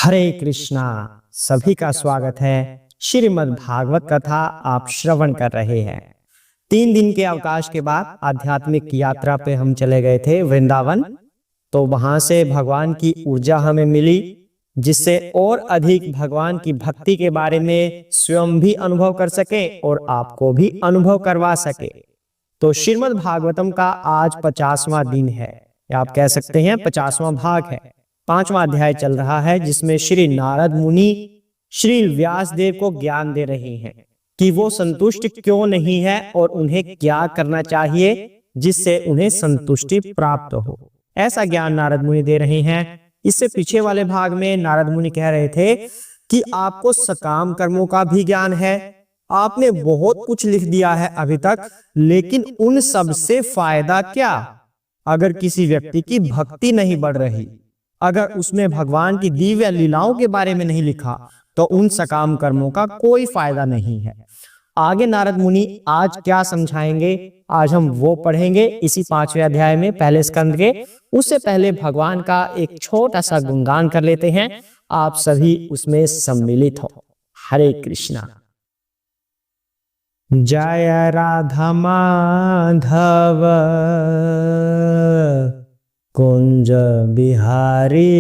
हरे कृष्णा। सभी का स्वागत है। श्रीमद् भागवत कथा आप श्रवण कर रहे हैं। 3 दिन के अवकाश के बाद आध्यात्मिक यात्रा पे हम चले गए थे वृंदावन। तो वहां से भगवान की ऊर्जा हमें मिली, जिससे और अधिक भगवान की भक्ति के बारे में स्वयं भी अनुभव कर सके और आपको भी अनुभव करवा सके। तो श्रीमद् भागवतम का आज 50वां दिन है, या आप कह सकते हैं 50वां भाग है। 5वां अध्याय चल रहा है, जिसमें श्री नारद मुनि श्री व्यास देव को ज्ञान दे रहे हैं कि वो संतुष्ट क्यों नहीं है और उन्हें क्या करना चाहिए जिससे उन्हें संतुष्टि प्राप्त हो। ऐसा ज्ञान नारद मुनि दे रहे हैं। इससे पीछे वाले भाग में नारद मुनि कह रहे थे कि आपको सकाम कर्मों का भी ज्ञान है, आपने बहुत कुछ लिख दिया है अभी तक, लेकिन उन सब से फायदा क्या अगर किसी व्यक्ति की भक्ति नहीं बढ़ रही, अगर उसमें भगवान की दिव्य लीलाओं के बारे में नहीं लिखा, तो उन सकाम कर्मों का कोई फायदा नहीं है। आगे नारद मुनि आज क्या समझाएंगे, आज हम वो पढ़ेंगे इसी 5वें अध्याय में, पहले स्कंद के। उससे पहले भगवान का एक छोटा सा गुणगान कर लेते हैं, आप सभी उसमें सम्मिलित हो। हरे कृष्णा। जय राधा माधव कुंज बिहारी,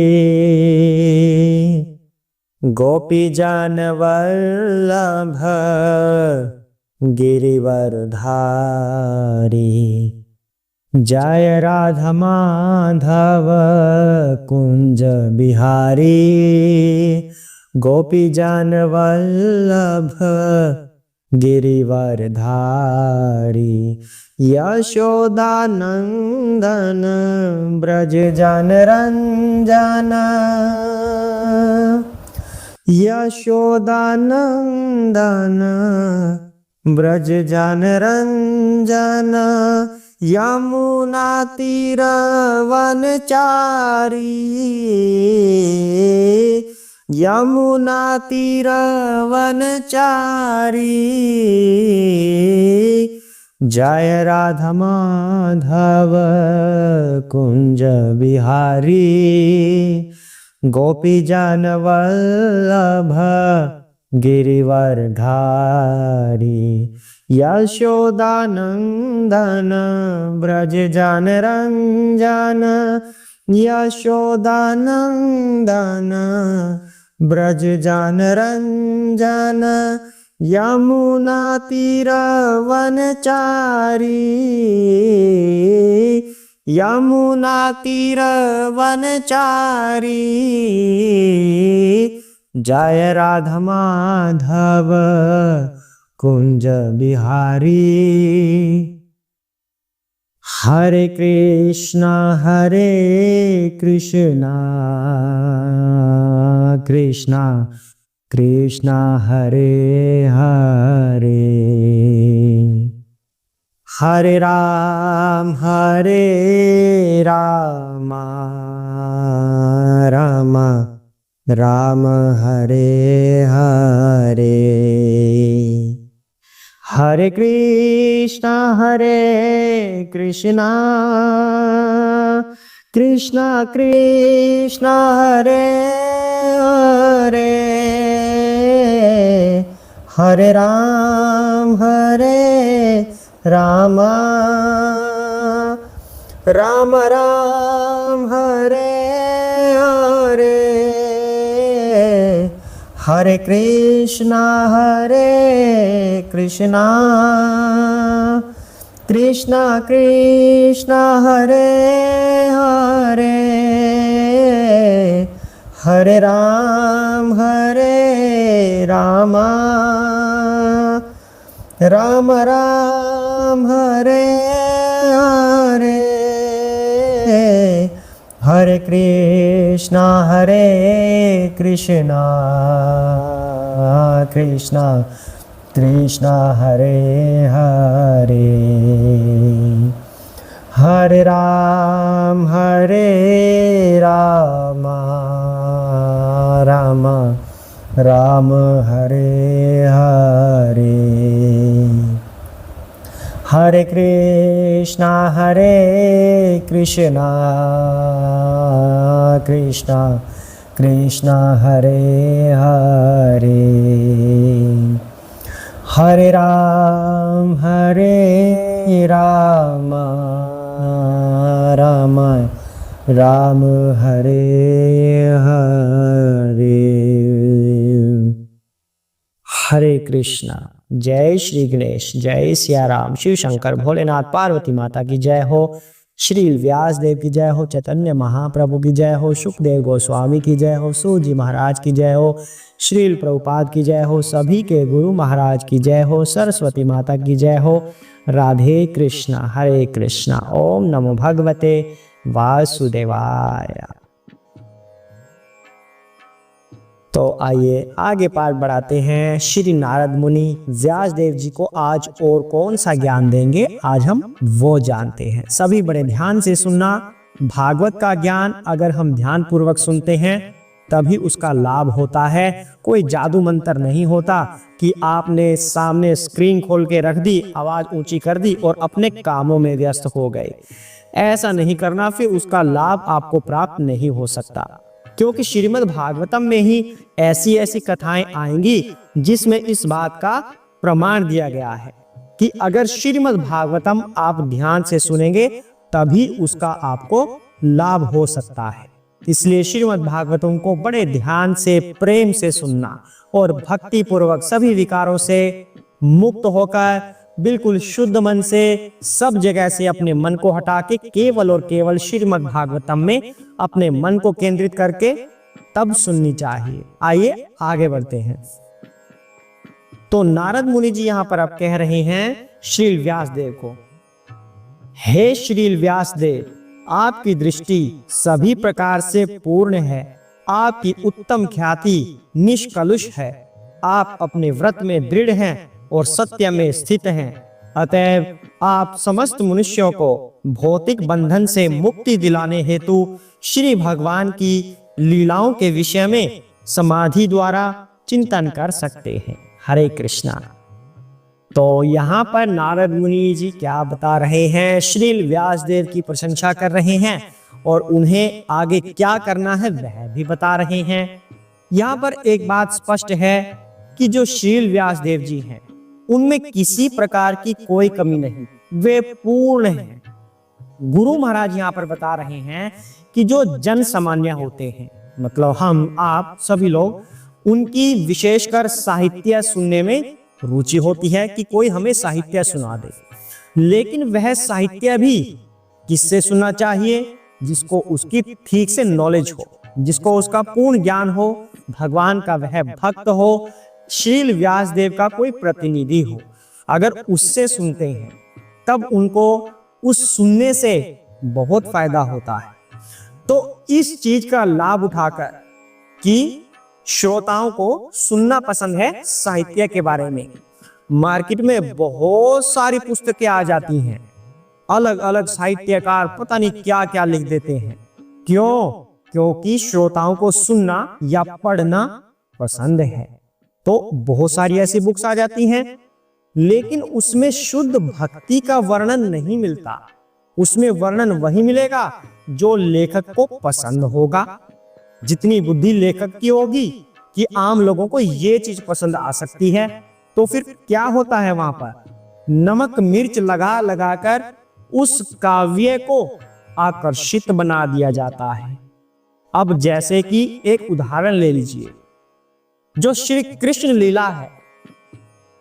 गोपी जन वल्लभ गिरिवर धारी। जय राधा माधव कुंज बिहारी, गोपी जन वल्लभ गिरिवर धारी। यशोदा नंदन ब्रज जन रंजन, यशोदा नंदन ब्रज जन रंजन। यमुना तीर वनचारी, यमुना तीर वनचारी। जय राधा माधव कुंज बिहारी, गोपी जन वल्लभ गिरिवर धारी। यशोदा नंदन ब्रज जन रंजन, यशोदा नंदन ब्रज जन रंजन। यमुना तीर वनचारी, यमुना तीर वनचारी। जय राधा माधव कुंज बिहारी। हरे कृष्णा कृष्णा कृष्णा हरे हरे, हरे राम राम राम हरे हरे। हरे कृष्णा कृष्णा कृष्णा हरे हरे। हरे राम राम राम हरे हरे। हरे कृष्णा कृष्णा कृष्णा हरे हरे। हरे राम राम राम हरे हरे। हरे कृष्णा कृष्णा कृष्णा हरे हरे। हरे राम राम हरे हरे। हरे कृष्णा कृष्णा कृष्ण हरे हरे, हरे राम राम राम हरे हरे। हरे कृष्णा। जय श्री गणेश, जय सिया राम, शिव शंकर भोलेनाथ, पार्वती माता की जय हो, श्री व्यास देव की जय हो, चैतन्य महाप्रभु की जय हो, सुखदेव गोस्वामी की जय हो, सूत जी महाराज की जय हो, श्रील प्रभुपाद की जय हो, सभी के गुरु महाराज की जय हो, सरस्वती माता की जय हो। राधे कृष्णा, हरे कृष्णा। ओम नमो भगवते वासुदेवाय। तो आइए आगे पाठ बढ़ाते हैं। श्री नारद मुनि व्यास देव जी को आज और कौन सा ज्ञान देंगे, आज हम वो जानते हैं। सभी बड़े ध्यान से सुनना। भागवत का ज्ञान अगर हम ध्यान पूर्वक सुनते हैं तभी उसका लाभ होता है। कोई जादू मंत्र नहीं होता कि आपने सामने स्क्रीन खोल के रख दी, आवाज ऊंची कर दी और अपने कामों में व्यस्त हो गए। ऐसा नहीं करना, फिर उसका लाभ आपको प्राप्त नहीं हो सकता। क्योंकि श्रीमद् भागवतम में ही ऐसी ऐसी कथाएं आएंगी जिसमें इस बात का प्रमाण दिया गया है कि अगर श्रीमद् भागवतम आप ध्यान से सुनेंगे तभी उसका आपको लाभ हो सकता है। इसलिए श्रीमद् भागवतम को बड़े ध्यान से, प्रेम से सुनना और भक्ति पूर्वक सभी विकारों से मुक्त होकर बिल्कुल शुद्ध मन से सब जगह से अपने मन को हटा के केवल और केवल श्रीमद् भागवतम में अपने मन को केंद्रित करके तब सुननी चाहिए। आइए आगे बढ़ते हैं। तो नारद मुनि जी यहां पर अब कह रहे हैं श्री व्यास देव को, हे श्री व्यास देव, आपकी दृष्टि सभी प्रकार से पूर्ण है, आपकी उत्तम ख्याति निष्कलुष है, आप अपने व्रत में दृढ़ हैं और सत्य में स्थित हैं। अतएव आप समस्त मनुष्यों को भौतिक बंधन से मुक्ति दिलाने हेतु श्री भगवान की लीलाओं के विषय में समाधि द्वारा चिंतन कर सकते हैं। हरे कृष्णा। तो यहाँ पर नारद मुनि जी क्या बता रहे हैं, श्री व्यास देव की प्रशंसा कर रहे हैं और उन्हें आगे क्या करना है वह भी बता रहे हैं। यहाँ पर एक बात स्पष्ट है कि जो श्री व्यास देव जी हैं उनमें किसी प्रकार की कोई कमी नहीं, वे पूर्ण हैं। गुरु महाराज यहाँ पर बता रहे हैं कि जो जन सामान्य होते हैं, मतलब हम आप सभी लोग, उनकी विशेषकर साहित्य सुनने में रुचि होती है कि कोई हमें साहित्य सुना दे। लेकिन वह साहित्य भी किससे सुनना चाहिए? जिसको उसकी ठीक से नॉलेज हो, जिसको उसका पूर्ण ज्ञान हो, भगवान का वह भक्त हो, श्रील व्यास देव का कोई प्रतिनिधि हो। अगर उससे सुनते हैं तब उनको उस सुनने से बहुत फायदा होता है। तो इस चीज का लाभ उठाकर कि श्रोताओं को सुनना पसंद है साहित्य के बारे में, मार्केट में बहुत सारी पुस्तकें आ जाती हैं, अलग अलग साहित्यकार पता नहीं क्या क्या लिख देते हैं। क्यों? क्योंकि श्रोताओं को सुनना या पढ़ना पसंद है। तो बहुत सारी ऐसी बुक्स आ जाती हैं, लेकिन उसमें शुद्ध भक्ति का वर्णन नहीं मिलता। उसमें वर्णन वही मिलेगा जो लेखक को पसंद होगा। जितनी बुद्धि लेखक की होगी कि आम लोगों को ये चीज पसंद आ सकती है, तो फिर क्या होता है वहां पर नमक मिर्च लगा लगाकर उस काव्य को आकर्षित बना दिया जाता है। अब जैसे कि एक उदाहरण ले लीजिए, जो श्री कृष्ण लीला है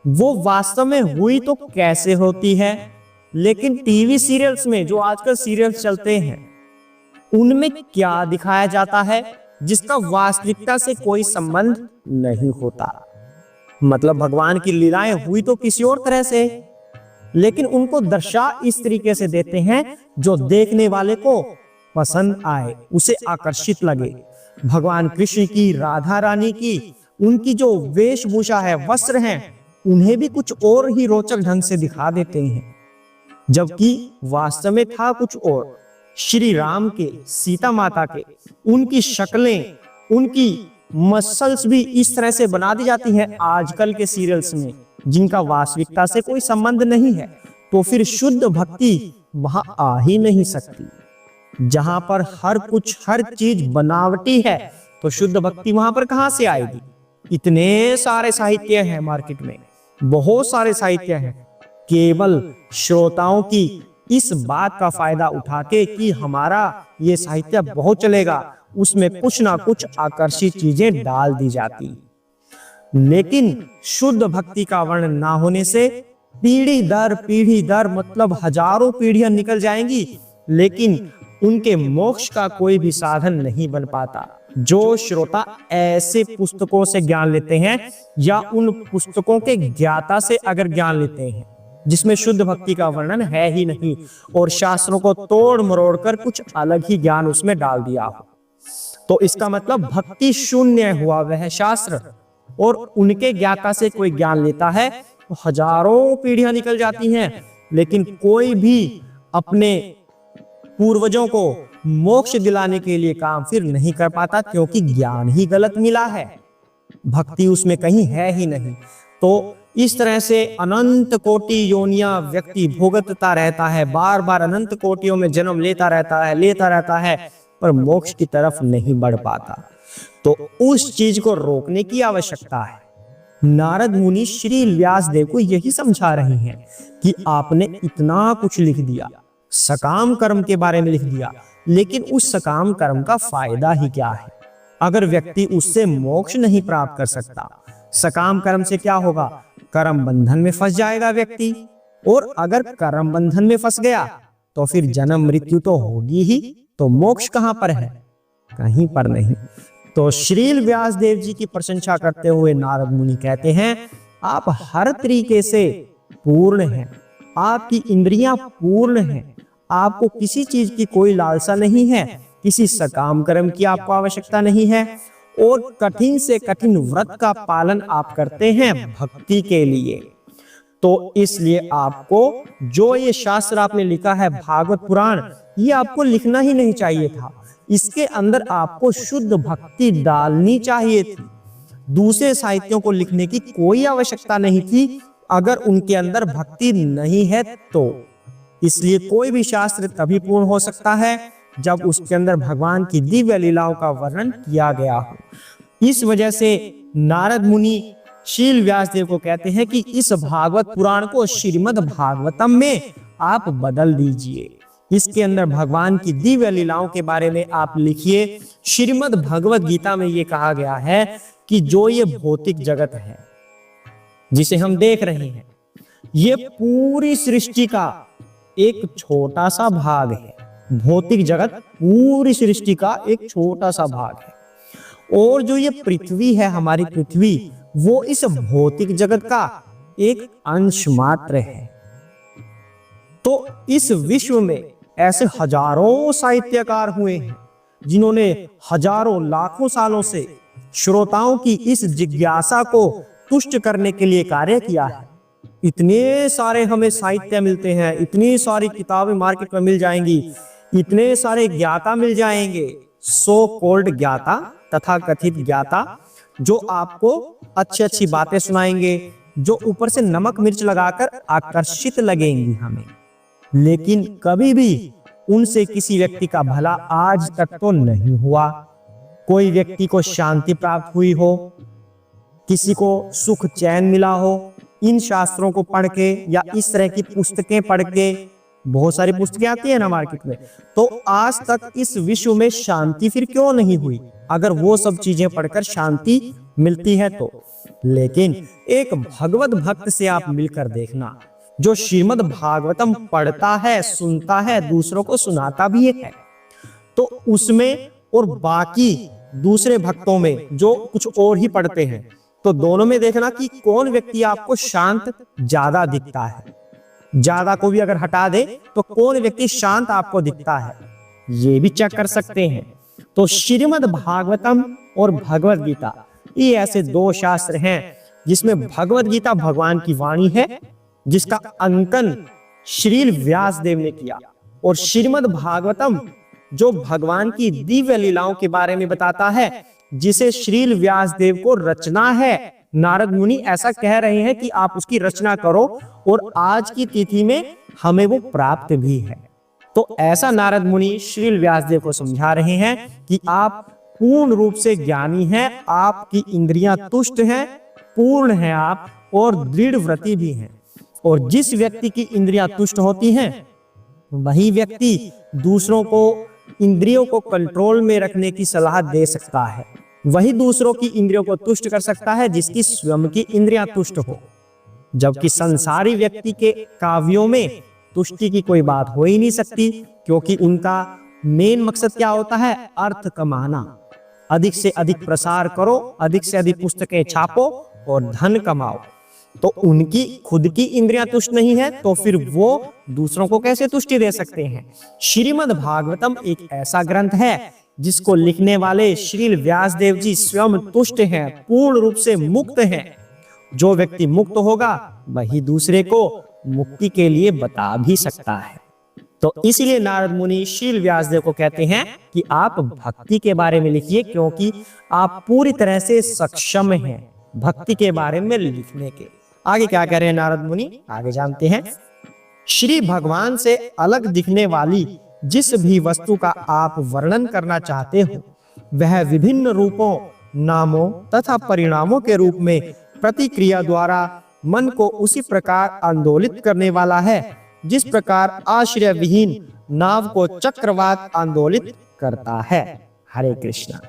वो वास्तव में हुई तो कैसे होती है, लेकिन टीवी सीरियल्स में, जो आजकल सीरियल्स चलते हैं, उनमें क्या दिखाया जाता है जिसका वास्तविकता से कोई संबंध नहीं होता। मतलब भगवान की लीलाएं हुई तो किसी और तरह से, लेकिन उनको दर्शा इस तरीके से देते हैं जो देखने वाले को पसंद आए, उसे आकर्षित लगे। भगवान कृष्ण की, राधा रानी की, उनकी जो वेशभूषा है, वस्त्र हैं, उन्हें भी कुछ और ही रोचक ढंग से दिखा देते हैं, जबकि वास्तव में था कुछ और। श्री राम के, सीता माता के, उनकी शक्लें, उनकी मसल्स भी इस तरह से बना दी जाती हैं आजकल के सीरियल्स में, जिनका वास्तविकता से कोई संबंध नहीं है। तो फिर शुद्ध भक्ति वहां आ ही नहीं सकती। जहां पर हर कुछ, हर चीज बनावटी है, तो शुद्ध भक्ति वहां पर कहां से आएगी? इतने सारे साहित्य हैं मार्केट में, बहुत सारे साहित्य हैं। केवल श्रोताओं की इस बात का फायदा उठा के कि हमारा ये साहित्य बहुत चलेगा, उसमें कुछ ना कुछ आकर्षित चीजें डाल दी जाती। लेकिन शुद्ध भक्ति का वर्णन ना होने से पीढ़ी दर मतलब हजारों पीढ़ियां निकल जाएंगी, लेकिन उनके मोक्ष का कोई भी साधन नहीं बन पाता। जो श्रोता ऐसे पुस्तकों से ज्ञान लेते हैं या उन पुस्तकों के ज्ञाता से अगर ज्ञान लेते हैं जिसमें शुद्ध भक्ति का वर्णन है ही नहीं और शास्त्रों को तोड़ मरोड़ कर कुछ अलग ही ज्ञान उसमें डाल दिया हो, तो इसका मतलब भक्ति शून्य हुआ वह शास्त्र। और उनके ज्ञाता से कोई ज्ञान लेता है तो हजारों पीढ़ियां निकल जाती हैं, लेकिन कोई भी अपने पूर्वजों को मोक्ष दिलाने के लिए काम फिर नहीं कर पाता, क्योंकि ज्ञान ही गलत मिला है, भक्ति उसमें कहीं है ही नहीं। तो इस तरह से अनंत कोटि योनियां व्यक्ति भोगतता रहता है, बार बार अनंत कोटियों में जन्म लेता रहता है, पर मोक्ष की तरफ नहीं बढ़ पाता। तो उस चीज को रोकने की आवश्यकता है। नारद मुनि श्री व्यास देव को यही समझा रहे हैं कि आपने इतना कुछ लिख दिया, सकाम कर्म के बारे में लिख दिया, लेकिन उस सकाम कर्म का फायदा ही क्या है अगर व्यक्ति उससे मोक्ष नहीं प्राप्त कर सकता? सकाम कर्म से क्या होगा? कर्म बंधन में फंस जाएगा व्यक्ति, और अगर कर्म बंधन में फंस गया तो फिर जन्म मृत्यु तो होगी ही, तो मोक्ष कहां पर है? कहीं पर नहीं। तो श्रील व्यास देव जी की प्रशंसा करते हुए नारद मुनि कहते हैं, आप हर तरीके से पूर्ण हैं, आपकी इंद्रियां पूर्ण हैं, आपको किसी चीज की कोई लालसा नहीं है, किसी सकाम कर्म की आपको आवश्यकता नहीं है, और कठिन से कठिन व्रत का पालन आप करते हैं भक्ति के लिए। तो इसलिए आपको जो ये शास्त्र आपने लिखा है भागवत पुराण, ये आपको लिखना ही नहीं चाहिए था। इसके अंदर आपको शुद्ध भक्ति डालनी चाहिए थी। दूसरे साहित्यों को लिखने की कोई आवश्यकता नहीं थी अगर उनके अंदर भक्ति नहीं है तो। इसलिए कोई भी शास्त्र तभी पूर्ण हो सकता है जब उसके अंदर भगवान की दिव्य लीलाओं का वर्णन किया गया हो। इस वजह से नारद मुनि शील व्यास देव को कहते हैं कि इस भागवत पुराण को श्रीमद् भागवतम में आप बदल दीजिए, इसके अंदर भगवान की दिव्य लीलाओं के बारे में आप लिखिए। श्रीमद् भगवत गीता में ये कहा गया है कि जो ये भौतिक जगत है जिसे हम देख रहे हैं, ये पूरी सृष्टि का एक छोटा सा भाग है। भौतिक जगत पूरी सृष्टि का एक छोटा सा भाग है, और जो ये पृथ्वी है, हमारी पृथ्वी, वो इस भौतिक जगत का एक अंश मात्र है। तो इस विश्व में ऐसे हजारों साहित्यकार हुए हैं जिन्होंने हजारों लाखों सालों से श्रोताओं की इस जिज्ञासा को तुष्ट करने के लिए कार्य किया है। इतने सारे हमें साहित्य मिलते हैं, इतनी सारी किताबें मार्केट में मिल जाएंगी, इतने सारे ज्ञाता मिल जाएंगे, सो कॉल्ड ज्ञाता तथा कथित ज्ञाता, जो आपको अच्छी अच्छी बातें सुनाएंगे, जो ऊपर से नमक मिर्च लगाकर आकर्षित लगेंगी हमें, लेकिन कभी भी उनसे किसी व्यक्ति का भला आज तक तो नहीं हुआ। कोई व्यक्ति को शांति प्राप्त हुई हो, किसी को सुख चैन मिला हो इन शास्त्रों को पढ़ के या इस तरह की पुस्तकें पढ़ के, बहुत सारी पुस्तकें आती है ना मार्केट में, तो आज तक इस विश्व में शांति फिर क्यों नहीं हुई अगर वो सब चीजें पढ़कर शांति मिलती है तो। लेकिन एक भगवत भक्त से आप मिलकर देखना, जो श्रीमद् भागवतम पढ़ता है, सुनता है, दूसरों को सुनाता भी है, तो उसमें और बाकी दूसरे भक्तों में जो कुछ और ही पढ़ते हैं, तो दोनों में देखना कि कौन व्यक्ति आपको शांत ज्यादा दिखता है। ज्यादा को भी अगर हटा दे तो कौन व्यक्ति शांत आपको दिखता है, ये भी चेक कर सकते हैं। तो श्रीमद् भागवतम और भगवत गीता, ये ऐसे दो शास्त्र हैं जिसमें भगवत गीता भगवान की वाणी है, जिसका अंकन श्रील व्यास देव ने किया, और श्रीमद् भागवतम जो भगवान की दिव्य लीलाओं के बारे में बताता है, जिसे श्रील व्यास देव को रचना है। नारद मुनि ऐसा कह रहे हैं कि आप उसकी रचना करो, और आज की तिथि में हमें वो प्राप्त भी है। तो ऐसा नारद मुनि श्रील व्यास देव को समझा रहे हैं कि आप पूर्ण रूप से ज्ञानी हैं, आपकी इंद्रियां तुष्ट हैं, पूर्ण हैं आप और दृढ़ व्रती भी हैं। और जिस व्यक्ति की इंद्रियां तुष्ट होती हैं वही व्यक्ति दूसरों को इंद्रियों को कंट्रोल में रखने की सलाह दे सकता है। वही दूसरों की इंद्रियों को तुष्ट कर सकता है जिसकी स्वयं की इंद्रियां तुष्ट हो। जबकि संसारी व्यक्ति के काव्यों में तुष्टि की कोई बात हो ही नहीं सकती, क्योंकि उनका मेन मकसद क्या होता है? अर्थ कमाना। अधिक से अधिक प्रसार करो, अधिक से अधिक पुस्तकें छापो और धन कमाओ। तो उनकी खुद की इंद्रियां तुष्ट नहीं है तो फिर वो दूसरों को कैसे तुष्टि दे सकते हैं? श्रीमद् भागवतम एक ऐसा ग्रंथ है जिसको लिखने वाले श्री व्यासदेव जी स्वयं तुष्ट हैं, पूर्ण रूप से मुक्त हैं। जो व्यक्ति मुक्त होगा वही दूसरे को मुक्ति के लिए बता भी सकता है। तो इसलिए नारद मुनि श्री व्यासदेव को कहते हैं कि आप भक्ति के बारे में लिखिए, क्योंकि आप पूरी तरह से सक्षम हैं भक्ति के बारे में लिखने के। आगे क्या कह रहे हैं नारद मुनि, आगे जानते हैं। श्री भगवान से अलग दिखने वाली जिस भी वस्तु का आप वर्णन करना चाहते हो वह विभिन्न रूपों, नामों तथा परिणामों के रूप में प्रतिक्रिया द्वारा मन को उसी प्रकार आंदोलित करने वाला है जिस प्रकार आश्रय विहीन नाव को चक्रवात आंदोलित करता है। हरे कृष्णा।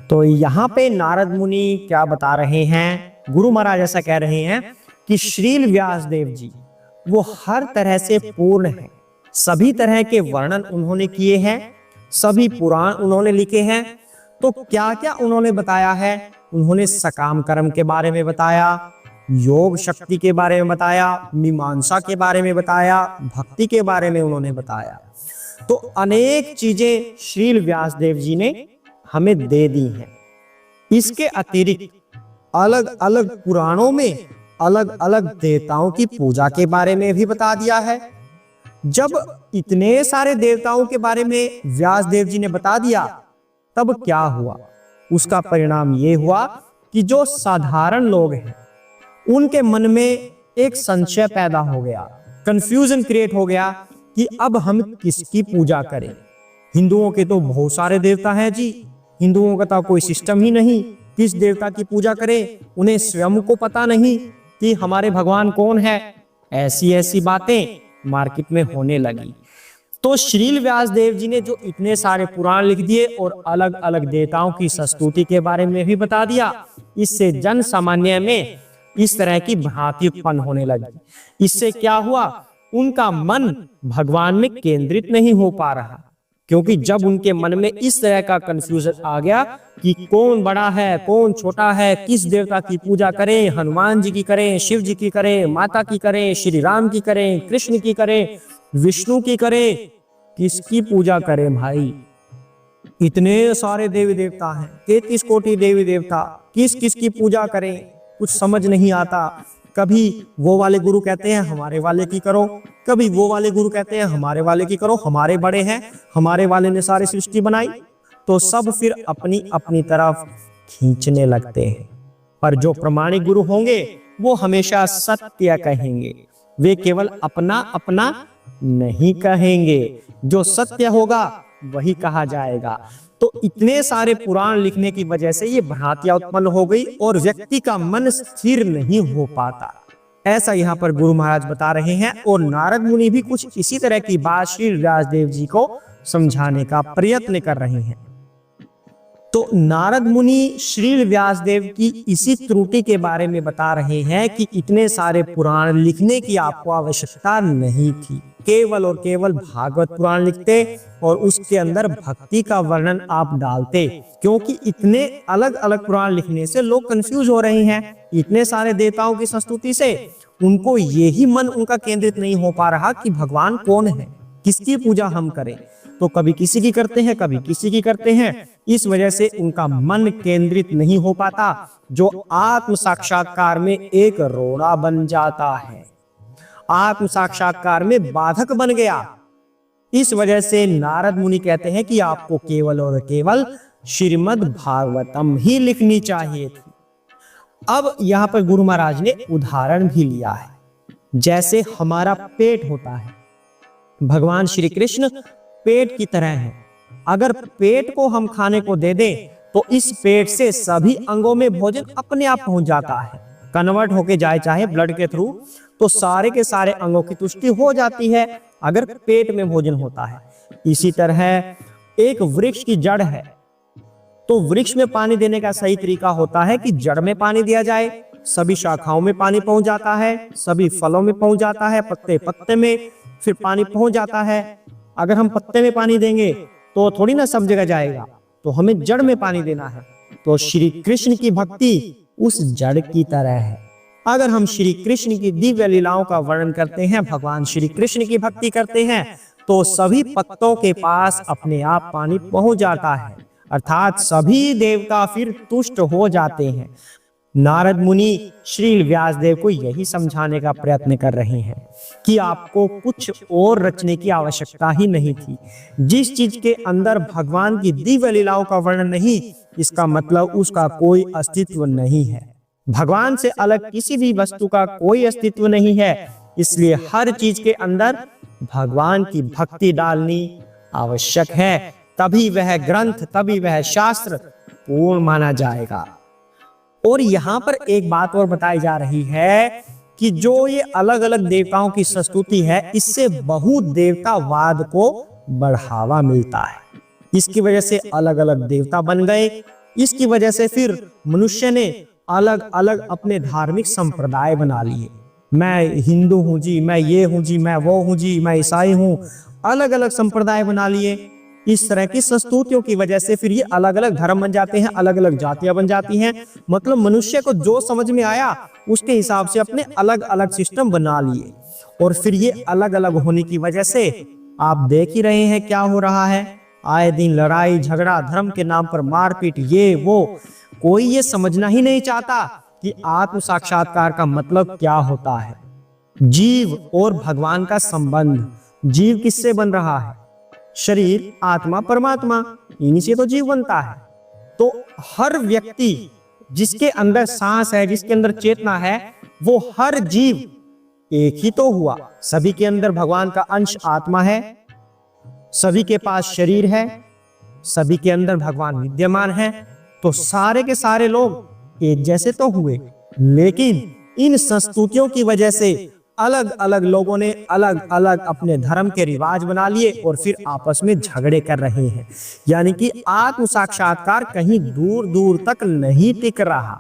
तो यहाँ पे नारद मुनि क्या बता रहे हैं? गुरु महाराज ऐसा कह रहे हैं कि श्री व्यासदेव जी वो हर तरह से पूर्ण है। सभी तरह के वर्णन उन्होंने किए हैं, सभी पुराण उन्होंने लिखे हैं। तो क्या क्या उन्होंने बताया है? उन्होंने सकाम कर्म के बारे में बताया, योग शक्ति के बारे में बताया, मीमांसा के बारे में बताया, भक्ति के बारे में उन्होंने बताया। तो अनेक चीजें श्री व्यासदेव जी ने हमें दे दी हैं। इसके अतिरिक्त अलग अलग पुराणों में अलग अलग देवताओं की पूजा के बारे में भी बता दिया है। जब इतने सारे देवताओं के बारे में व्यासदेव जी ने बता दिया तब क्या हुआ? उसका परिणाम ये हुआ कि जो साधारण लोग हैं उनके मन में एक संशय पैदा हो गया, कंफ्यूजन क्रिएट हो गया कि अब हम किसकी पूजा करें। हिंदुओं के तो बहुत सारे देवता हैं जी, हिंदुओं का तो कोई सिस्टम ही नहीं, किस देवता की पूजा करें? उन्हें स्वयं को पता नहीं कि हमारे भगवान कौन है। ऐसी ऐसी बातें मार्केट में होने लगी। तो श्री व्यासदेव जी ने जो इतने सारे पुराण लिख दिए और अलग अलग देवताओं की स्तुति के बारे में भी बता दिया, इससे जन सामान्य में इस तरह की भ्रांति उत्पन्न होने लगी। इससे क्या हुआ? उनका मन भगवान में केंद्रित नहीं हो पा रहा, क्योंकि जब उनके मन में इस तरह का कंफ्यूजन आ गया कि कौन बड़ा है कौन छोटा है, किस देवता की पूजा करें, हनुमान जी की करें, शिव जी की करें, माता की करें, श्री राम की करें, कृष्ण की करें, विष्णु की करें, किसकी पूजा करें भाई? इतने सारे देवी देवता हैं, 33 कोटि देवी देवता, किस किस की पूजा करें? कुछ समझ नहीं आता। कभी वो वाले गुरु कहते हैं हमारे वाले की करो, कभी वो वाले गुरु कहते हैं हमारे वाले की करो, हमारे बड़े हैं, हमारे वाले ने सारी सृष्टि बनाई। तो सब फिर अपनी अपनी तरफ खींचने लगते हैं। पर जो प्रमाणिक गुरु होंगे वो हमेशा सत्य कहेंगे, वे केवल अपना अपना नहीं कहेंगे। जो सत्य होगा वही कहा जाएगा। तो इतने सारे पुराण लिखने की वजह से ये भ्रांतियां उत्पन्न हो गई और व्यक्ति का मन स्थिर नहीं हो पाता। ऐसा यहाँ पर गुरु महाराज बता रहे हैं। और नारद मुनि भी कुछ इसी तरह की बात श्री व्यासदेव जी को समझाने का प्रयत्न कर रहे हैं। तो नारद मुनि श्री व्यासदेव की इसी त्रुटि के बारे में बता रहे हैं कि इतने सारे पुराण लिखने की आपको आवश्यकता नहीं थी, केवल और केवल भागवत पुराण लिखते और उसके अंदर भक्ति का वर्णन आप डालते। क्योंकि इतने अलग अलग पुराण लिखने से लोग कंफ्यूज हो रहे हैं। इतने सारे देवताओं की स्तुति से उनको यही मन उनका केंद्रित नहीं हो पा रहा कि भगवान कौन है, किसकी पूजा हम करें। तो कभी किसी की करते हैं, कभी किसी की करते हैं। इस वजह से उनका मन केंद्रित नहीं हो पाता, जो आत्म साक्षात्कार में एक रोड़ा बन जाता है, आत्म साक्षात्कार में बाधक बन गया। इस वजह से नारद मुनि कहते हैं कि आपको केवल और केवल श्रीमद् भागवतम ही लिखनी चाहिए थी। अब यहाँ पर गुरु महाराज ने उदाहरण भी लिया है। जैसे हमारा पेट होता है, भगवान श्री कृष्ण पेट की तरह है। अगर पेट को हम खाने को दे दें तो इस पेट से सभी अंगों में भोजन अपने आप पहुंच जाता है, कन्वर्ट होके जाए चाहे ब्लड के थ्रू, तो सारे के सारे अंगों की तुष्टि हो जाती है अगर पेट में भोजन होता है। इसी तरह एक वृक्ष की जड़ है, तो वृक्ष में पानी देने का सही तरीका होता है कि जड़ में पानी दिया जाए, सभी शाखाओं में पानी पहुंच जाता है, सभी फलों में पहुंच जाता है, पत्ते पत्ते में फिर पानी पहुंच जाता है। अगर हम पत्ते में पानी देंगे तो थोड़ी ना सब जगह जाएगा, तो हमें जड़ में पानी देना है। तो श्री कृष्ण की भक्ति उस जड़ की तरह है। अगर हम श्री कृष्ण की दिव्य लीलाओं का वर्णन करते हैं, भगवान श्री कृष्ण की भक्ति करते हैं, तो सभी पत्तों के पास अपने आप पानी पहुंच जाता है, अर्थात सभी देवता फिर तुष्ट हो जाते हैं। नारद मुनि श्री व्यासदेव को यही समझाने का प्रयत्न कर रहे हैं कि आपको कुछ और रचने की आवश्यकता ही नहीं थी। जिस चीज के अंदर भगवान की दिव्य लीलाओं का वर्णन नहीं, इसका मतलब उसका कोई अस्तित्व नहीं है। भगवान से अलग किसी भी वस्तु का कोई अस्तित्व नहीं है, इसलिए हर चीज के अंदर भगवान की भक्ति डालनी आवश्यक है, तभी वह ग्रंथ, तभी वह शास्त्र पूर्ण माना जाएगा। और यहाँ पर एक बात और बताई जा रही है कि जो ये अलग अलग देवताओं की स्तुति है, इससे बहु देवतावाद को बढ़ावा मिलता है। इसकी वजह से अलग अलग देवता बन गए, इसकी वजह से फिर मनुष्य ने अलग अलग अपने धार्मिक संप्रदाय बना लिए। मैं हिंदू हूं जी, मैं ये हूं जी, मैं वो हूं जी, मैं ईसाई हूं, अलग अलग संप्रदाय बना लिए। इस तरह की संस्तुतियों की वजह से फिर ये अलग अलग धर्म बन जाते हैं, अलग अलग जातियां बन जाती हैं। मतलब मनुष्य को जो समझ में आया उसके हिसाब से अपने अलग अलग सिस्टम बना लिए, और फिर ये अलग अलग होने की वजह से आप देख ही रहे हैं क्या हो रहा है। आए दिन लड़ाई झगड़ा, धर्म के नाम पर मारपीट, ये वो। कोई ये समझना ही नहीं चाहता कि आत्म साक्षात्कार का मतलब क्या होता है। जीव और भगवान का संबंध, जीव किससे बन रहा है? शरीर, आत्मा, परमात्मा, इन्हीं से तो जीव बनता है। तो हर व्यक्ति जिसके अंदर सांस है, जिसके अंदर चेतना है, वो हर जीव एक ही तो हुआ। सभी के अंदर भगवान का अंश आत्मा है, सभी के पास शरीर है, सभी के अंदर भगवान विद्यमान है, तो सारे के सारे लोग एक जैसे तो हुए। लेकिन इन संस्तुतियों की वजह से अलग अलग लोगों ने अलग अलग अपने धर्म के रिवाज बना लिए और फिर आपस में झगड़े कर रहे हैं। यानी कि आत्म साक्षात्कार कहीं दूर दूर तक नहीं टिक रहा।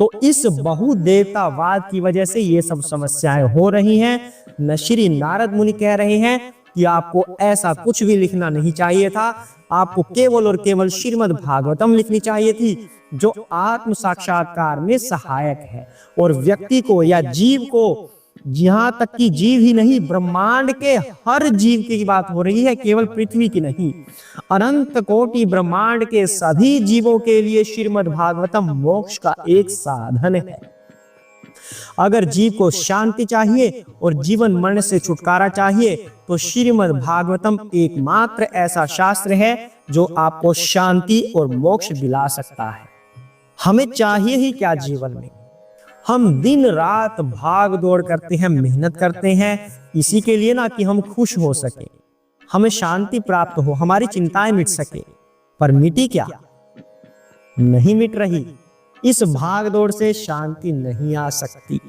तो इस बहुदेवतावाद की वजह से ये सब समस्याएं हो रही हैं। न श्री नारद मुनि कह रहे हैं कि आपको ऐसा कुछ भी लिखना नहीं चाहिए था, आपको केवल और केवल श्रीमद् भागवतम लिखनी चाहिए थी, जो आत्म साक्षात्कार में सहायक है और व्यक्ति को या जीव को, यहां तक कि जीव ही नहीं, ब्रह्मांड के हर जीव की बात हो रही है, केवल पृथ्वी की नहीं, अनंत कोटि ब्रह्मांड के सभी जीवों के लिए श्रीमद् भागवतम मोक्ष का एक साधन है। अगर जीव को शांति चाहिए और जीवन मरण से छुटकारा चाहिए तो श्रीमद् भागवतम एकमात्र ऐसा शास्त्र है जो आपको शांति और मोक्ष दिला सकता है। हमें चाहिए ही क्या जीवन में? हम दिन रात भाग दौड़ करते हैं, मेहनत करते हैं इसी के लिए ना कि हम खुश हो सके, हमें शांति प्राप्त हो, हमारी चिंताएं मिट सके। पर मिटी क्या? नहीं मिट रही। इस भाग दौड़ से शांति नहीं आ सकती,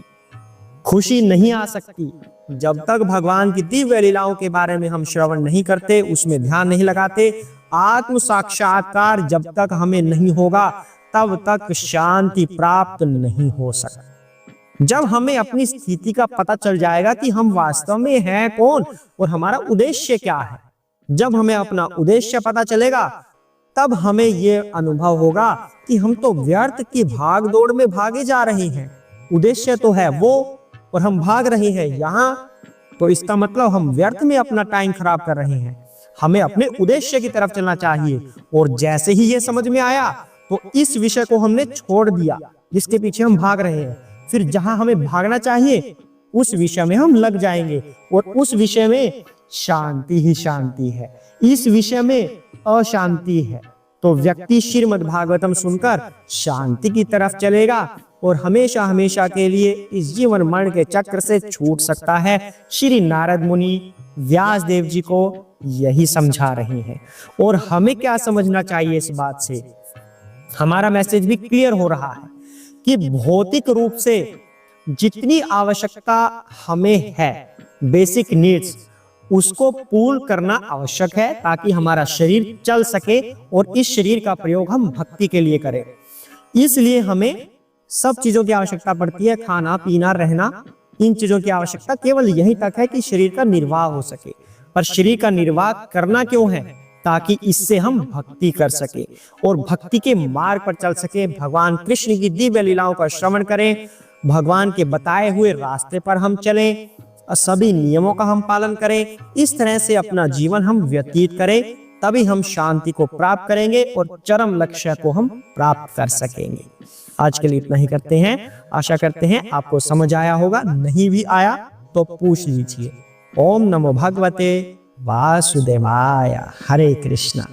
खुशी नहीं आ सकती। जब तक भगवान की दिव्य लीलाओं के बारे में हम श्रवण नहीं करते, उसमें ध्यान नहीं लगाते, आत्म साक्षात्कार जब तक हमें नहीं होगा तब तक शांति प्राप्त नहीं हो सकती। जब हमें अपनी स्थिति का पता चल जाएगा कि हम वास्तव में हैं कौन और हमारा उद्देश्य क्या है, जब हमें अपना उद्देश्य पता चलेगा तब हमें यह अनुभव होगा कि हम तो व्यर्थ की भाग दौड़ में भागे जा रहे हैं। उद्देश्य तो है वो और हम भाग रहे हैं यहाँ, तो इसका मतलब हम व्यर्थ में अपना टाइम खराब कर रहे हैं। हमें अपने उद्देश्य की तरफ चलना चाहिए। और जैसे ही ये समझ में आया तो इस विषय को हमने छोड़ दिया जिसके पीछे हम भाग रहे हैं। फिर जहां हमें भागना चाहिए उस विषय में हम लग जाएंगे और उस विषय में शांति ही शांति है, इस विषय में अशांति है। तो व्यक्ति श्रीमद् भागवतम सुनकर शांति की तरफ चलेगा और हमेशा हमेशा के लिए इस जीवन मरण के चक्र से छूट सकता है। श्री नारद मुनि व्यास देव जी को यही समझा रहे हैं। और हमें क्या समझना चाहिए इस बात से? हमारा मैसेज भी क्लियर हो रहा है कि भौतिक रूप से जितनी आवश्यकता हमें है, बेसिक नीड्स, उसको पूर्ण करना आवश्यक है ताकि हमारा शरीर चल सके और इस शरीर का प्रयोग हम भक्ति के लिए करें। इसलिए हमें सब चीजों की आवश्यकता पड़ती है, खाना पीना रहना, इन चीजों की आवश्यकता केवल यही तक है कि शरीर का निर्वाह हो सके। पर शरीर का निर्वाह करना क्यों है? ताकि इससे हम भक्ति कर सके और भक्ति के मार्ग पर चल सके, भगवान कृष्ण की दिव्य लीलाओं का श्रवण करें, भगवान के बताए हुए रास्ते पर हम चलें, सभी नियमों का हम पालन करें। इस तरह से अपना जीवन हम व्यतीत करें, तभी हम शांति को प्राप्त करेंगे और चरम लक्ष्य को हम प्राप्त कर सकेंगे। आज के लिए इतना ही करते हैं। आशा करते हैं आपको समझ आया होगा, नहीं भी आया तो पूछ लीजिए। ओम नमो भगवते वासुदेवाय। हरे कृष्णा।